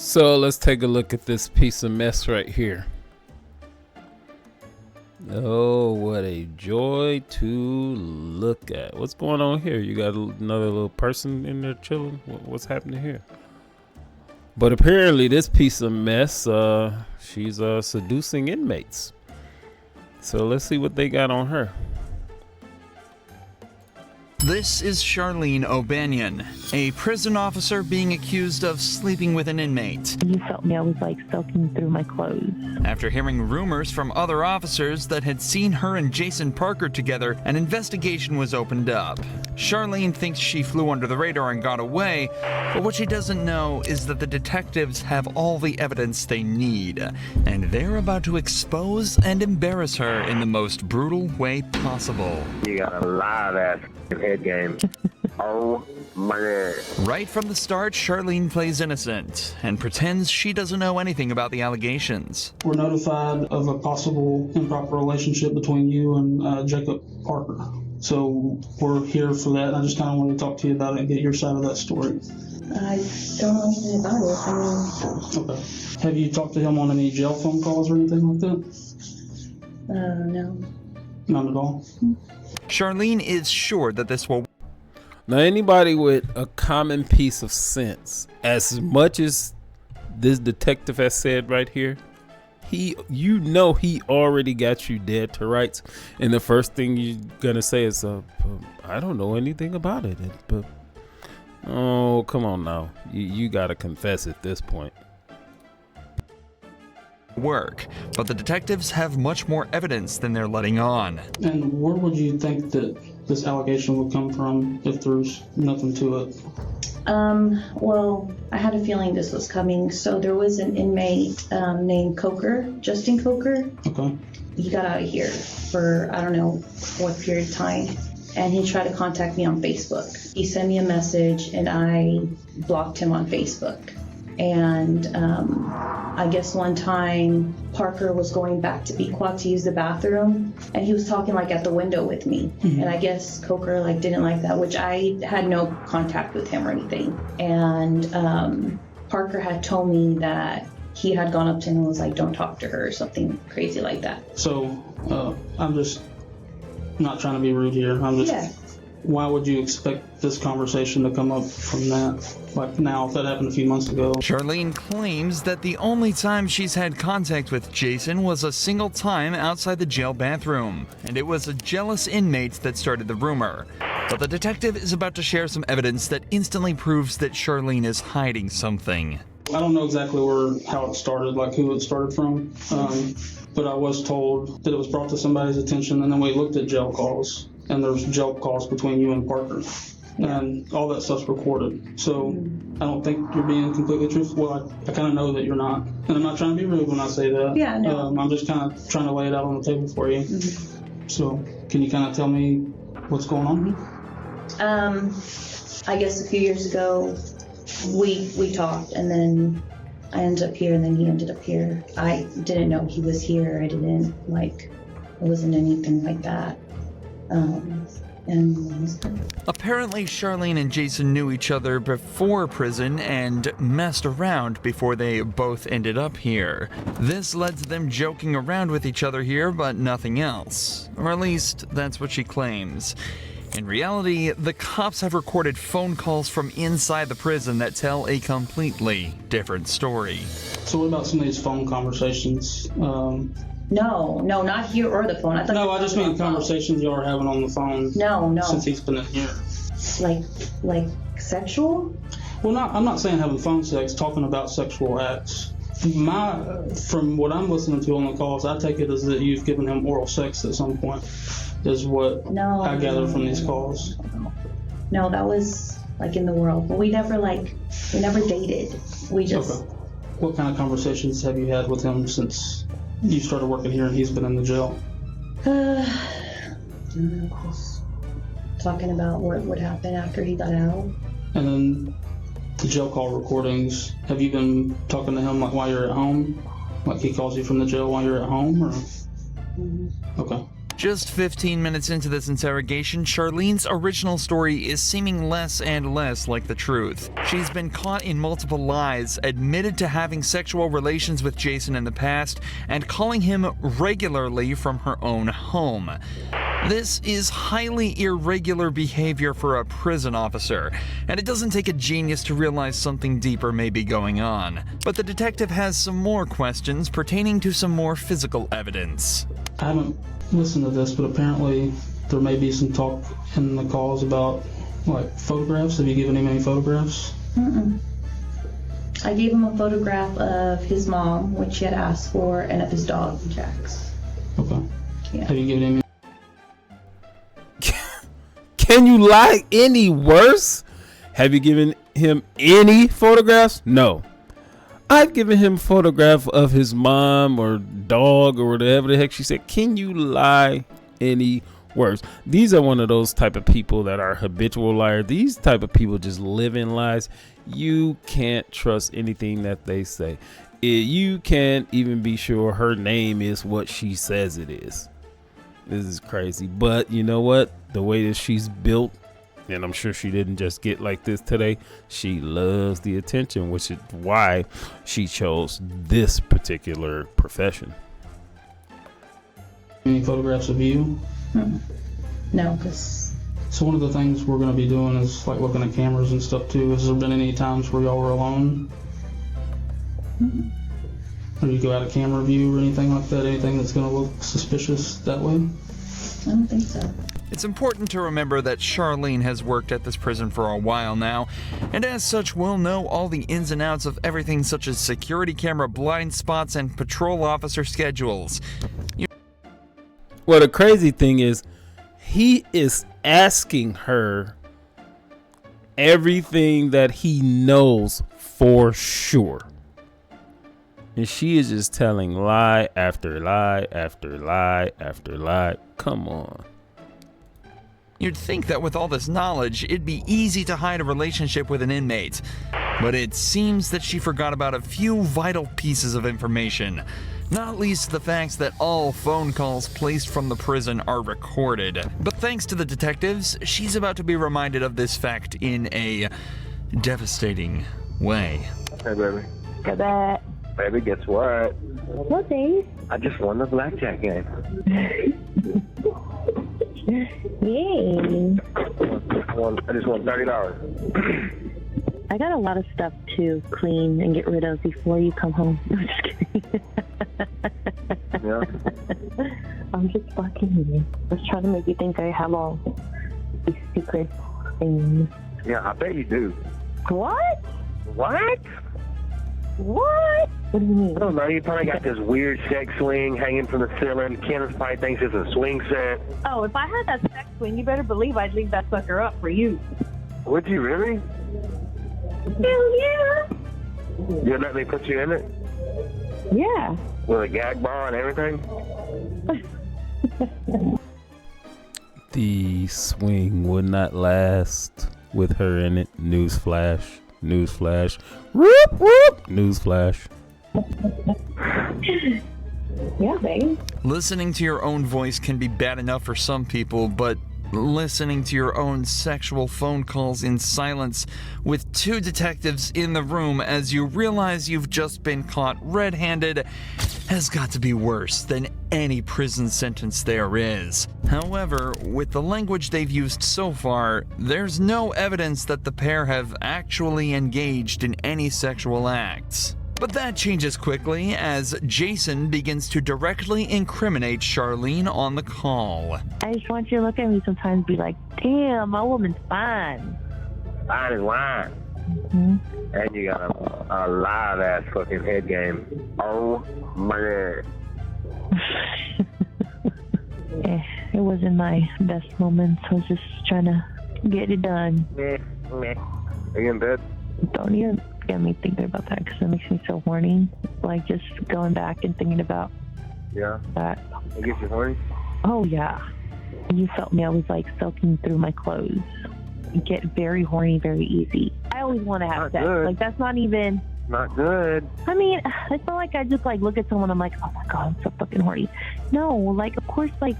So let's take a look at this piece of mess right here. Oh, what a joy to look at. What's going on here? You got another little person in there chilling? What's happening here? But apparently this piece of mess, she's seducing inmates. So let's see what they got on her. This is Charlene O'Banion, a prison officer being accused of sleeping with an inmate. You felt me, I was like soaking through my clothes. After hearing rumors from other officers that had seen her and Jason Parker together, an investigation was opened up. Charlene thinks she flew under the radar and got away, but what she doesn't know is that the detectives have all the evidence they need, and they're about to expose and embarrass her in the most brutal way possible. You got a lot of head game. Oh my God. Right from the start, Charlene plays innocent and pretends she doesn't know anything about the allegations. We're notified of a possible improper relationship between you and Jacob Parker. So we're here for that. I just kind of want to talk to you about it and get your side of that story. I don't know anything about it. Okay. Have you talked to him on any jail phone calls or anything like that? No. Not at all? Charlene is sure that this will. Now, anybody with a common piece of sense, as much as this detective has said right here, he already got you dead to rights, and the first thing you're gonna say is, I don't know anything about it. But oh, come on now, you gotta confess at this point. Work, but the detectives have much more evidence than they're letting on. And where would you think that this allegation would come from if there's nothing to it? Well, I had a feeling this was coming. So there was an inmate named Coker, Justin Coker. Okay. He got out of here for, I don't know what period of time. And he tried to contact me on Facebook. He sent me a message and I blocked him on Facebook. And I guess one time Parker was going back to Pequot to use the bathroom and he was talking like at the window with me. Mm-hmm. And I guess Coker like didn't like that, which I had no contact with him or anything. And Parker had told me that he had gone up to him and was like, don't talk to her or something crazy like that. So I'm just not trying to be rude here. Why would you expect this conversation to come up from that? Like now, if that happened a few months ago. Charlene claims that the only time she's had contact with Jason was a single time outside the jail bathroom, and it was a jealous inmate that started the rumor. But the detective is about to share some evidence that instantly proves that Charlene is hiding something. I don't know exactly how it started, like who it started from, but I was told that it was brought to somebody's attention, and then we looked at jail calls. And there's jail calls between you and Parker. And all that stuff's recorded. So I don't think you're being completely truthful. Well, I kind of know that you're not. And I'm not trying to be rude when I say that. Yeah, no. I'm just kind of trying to lay it out on the table for you. Mm-hmm. So can you kind of tell me what's going on? I guess a few years ago, we talked, and then I ended up here, and then he ended up here. I didn't know he was here. It wasn't anything like that. Apparently, Charlene and Jason knew each other before prison and messed around before they both ended up here. This led to them joking around with each other here, but nothing else. Or at least, that's what she claims. In reality, the cops have recorded phone calls from inside the prison that tell a completely different story. So what about some of these phone conversations? No, not here or the phone. I just mean conversations y'all are having on the phone. No. Since he's been in here. Like sexual? Well, I'm not saying having phone sex, talking about sexual acts. From what I'm listening to on the calls, I take it as that you've given him oral sex at some point, is what I gather from these calls. No, that was like in the world. But we never dated. We just... Okay. What kind of conversations have you had with him since you started working here and he's been in the jail? Just talking about what would happen after he got out. And then the jail call recordings, have you been talking to him like while you're at home? Like he calls you from the jail while you're at home, or? Mm-hmm. Okay. Just 15 minutes into this interrogation, Charlene's original story is seeming less and less like the truth. She's been caught in multiple lies, admitted to having sexual relations with Jason in the past, and calling him regularly from her own home. This is highly irregular behavior for a prison officer, and it doesn't take a genius to realize something deeper may be going on. But the detective has some more questions pertaining to some more physical evidence. I haven't listened to this, but apparently there may be some talk in the calls about like photographs. Have you given him any photographs? Mm-mm. I gave him a photograph of his mom, which she had asked for, and of his dog, Jax. Okay. Yeah. Have you given him? Can you lie any worse? Have you given him any photographs? No. I've given him a photograph of his mom or dog or whatever the heck she said. Can you lie any worse? These are one of those type of people that are habitual liars. These type of people just live in lies. You can't trust anything that they say. You can't even be sure her name is what she says it is. This is crazy. But you know what? The way that she's built, and I'm sure she didn't just get like this today, she loves the attention, which is why she chose this particular profession. Any photographs of you? No, because So one of the things we're going to be doing is like looking at cameras and stuff too. Has there been any times where y'all were alone? Or you go out of camera view or anything like that? Anything that's going to look suspicious that way? I don't think so. It's important to remember that Charlene has worked at this prison for a while now, and as such will know all the ins and outs of everything such as security camera blind spots and patrol officer schedules. Well, the crazy thing is, he is asking her everything that he knows for sure. And she is just telling lie after lie after lie after lie. Come on. You'd think that with all this knowledge, it'd be easy to hide a relationship with an inmate. But it seems that she forgot about a few vital pieces of information. Not least the facts that all phone calls placed from the prison are recorded. But thanks to the detectives, she's about to be reminded of this fact in a devastating way. Hey, baby. Got that. Baby, guess what? What, Dave? I just won the blackjack game. Yay. I just won $30. I got a lot of stuff to clean and get rid of before you come home. I'm just kidding. Yeah. I'm just fucking with you. I was trying to make you think I have all these secret things. Yeah, I bet you do. What? What? What? What do you mean? I don't know. You probably got this weird sex swing hanging from the ceiling. Kenneth probably thinks it's a swing set. Oh, if I had that sex swing, you better believe I'd leave that sucker up for you. Would you really? Hell yeah. You'd let me put you in it? Yeah. With a gag ball and everything? The swing would not last with her in it. Newsflash. Newsflash. Whoop, whoop. Newsflash. Yeah, babe. Listening to your own voice can be bad enough for some people, but listening to your own sexual phone calls in silence with two detectives in the room as you realize you've just been caught red-handed has got to be worse than any prison sentence there is. However, with the language they've used so far, there's no evidence that the pair have actually engaged in any sexual acts. But that changes quickly as Jason begins to directly incriminate Charlene on the call. I just want you to look at me sometimes and be like, damn, my woman's fine. Fine as wine. Mm-hmm. And you got a live ass fucking head game. Oh my god. It wasn't my best moments. I was just trying to get it done. Meh, meh. Are you in bed? Don't even get me thinking about that because it makes me so horny. Like just going back and thinking about Yeah. that. It gets you horny? Oh yeah. You felt me. I was like soaking through my clothes. You get very horny very easy. I always want to have Not sex. good. Like that's not even. Not good. I mean, it's not like I just like look at someone. I'm like, oh my god, I'm so fucking horny. No, like of course, like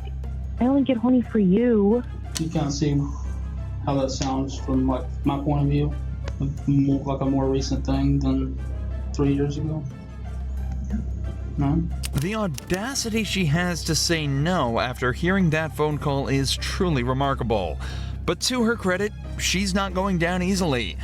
I only get horny for you. You kind of see how that sounds from like my point of view, like a more recent thing than 3 years ago. No? The audacity she has to say no after hearing that phone call is truly remarkable. But to her credit, she's not going down easily.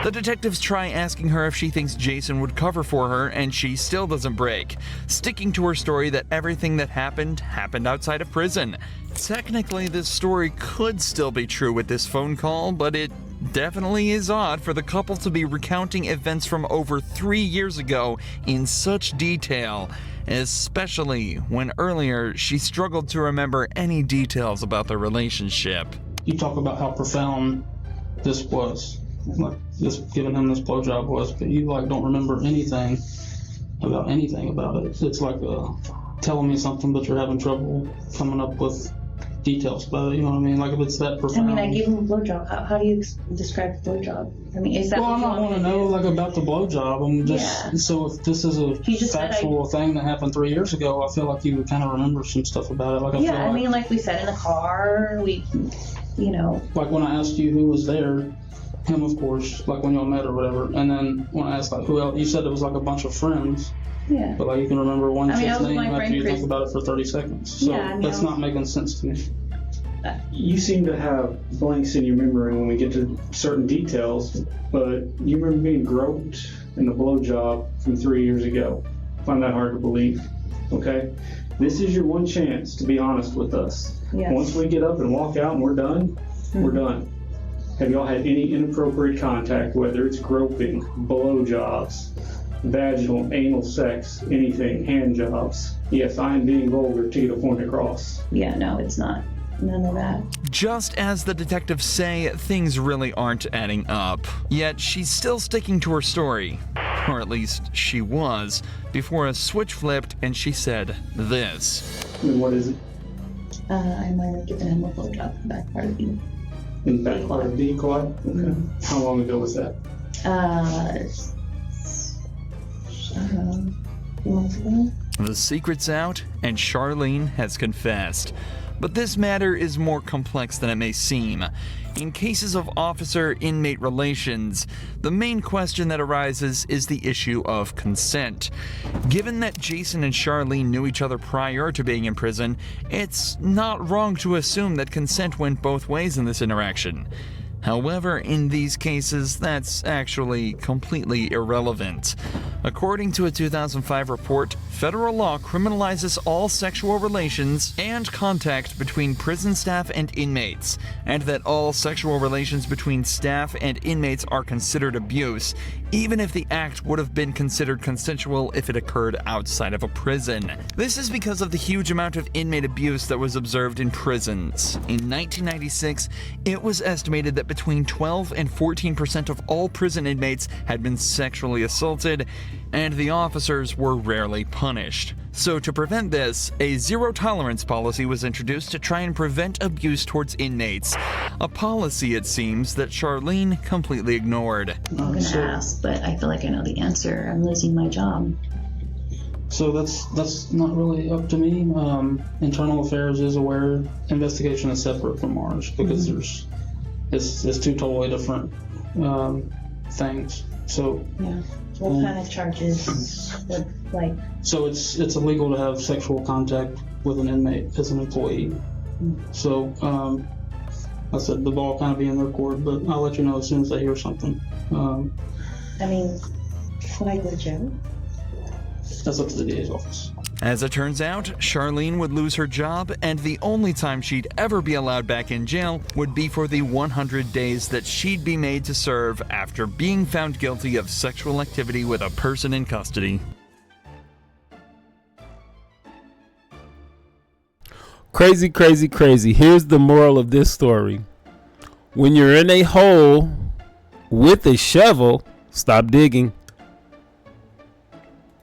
The detectives try asking her if she thinks Jason would cover for her, and she still doesn't break, sticking to her story that everything that happened outside of prison. Technically, this story could still be true with this phone call, but it definitely is odd for the couple to be recounting events from over 3 years ago in such detail, especially when earlier she struggled to remember any details about their relationship. You talk about how profound this was, like just giving him this blowjob was, but you like don't remember anything about it. It's like telling me something, but you're having trouble coming up with details about it. You know what I mean? Like if it's that profound. I mean, I gave him a blowjob. How do you describe the blowjob? I mean, is that? Well, what I you don't want to know like about the blowjob. I'm just so if this is a factual thing that happened 3 years ago, I feel like you would kind of remember some stuff about it. Like I feel I mean, like we said in the car, Like when I asked you who was there, him of course, like when y'all met or whatever, and then when I asked like who else, you said it was like a bunch of friends. Yeah. But like you can remember one chick's name my after you friend think about it for 30 seconds. So that's not making sense to me. You seem to have blanks in your memory when we get to certain details, but you remember being groped in the blowjob from 3 years ago. I find that hard to believe. Okay? This is your one chance to be honest with us. Yes. Once we get up and walk out and we're done, we're done. Have y'all had any inappropriate contact, whether it's groping, blowjobs, vaginal, anal sex, anything, hand jobs? Yes, I am being vulgar to get a point across. Yeah, no, it's not. None of that. Just as the detectives say, things really aren't adding up. Yet she's still sticking to her story. Or at least she was, before a switch flipped and she said this. And what is it? I might have given him a blowjob in the back part of you. In the back part of the quad? Okay. Mm-hmm. How long ago was that? I don't know, a few months ago. The secret's out, and Charlene has confessed. But this matter is more complex than it may seem. In cases of officer-inmate relations, the main question that arises is the issue of consent. Given that Jason and Charlene knew each other prior to being in prison, it's not wrong to assume that consent went both ways in this interaction. However, in these cases, that's actually completely irrelevant. According to a 2005 report, federal law criminalizes all sexual relations and contact between prison staff and inmates, and that all sexual relations between staff and inmates are considered abuse, even if the act would have been considered consensual if it occurred outside of a prison. This is because of the huge amount of inmate abuse that was observed in prisons. In 1996, it was estimated that between 12 and 14% of all prison inmates had been sexually assaulted, and the officers were rarely punished. So to prevent this, a zero-tolerance policy was introduced to try and prevent abuse towards inmates. A policy, it seems, that Charlene completely ignored. I'm gonna ask, but I feel like I know the answer. I'm losing my job. So that's not really up to me. Internal Affairs is aware. Investigation is separate from ours because it's two totally different things. So yeah. What kind of charges would like? So it's illegal to have sexual contact with an inmate as an employee. So I said the ball kind of be in their court, but I'll let you know as soon as I hear something. I mean, would I go to jail? That's up to the DA's office. As it turns out, Charlene would lose her job, and the only time she'd ever be allowed back in jail would be for the 100 days that she'd be made to serve after being found guilty of sexual activity with a person in custody. Crazy, crazy, crazy. Here's the moral of this story. When you're in a hole with a shovel, stop digging.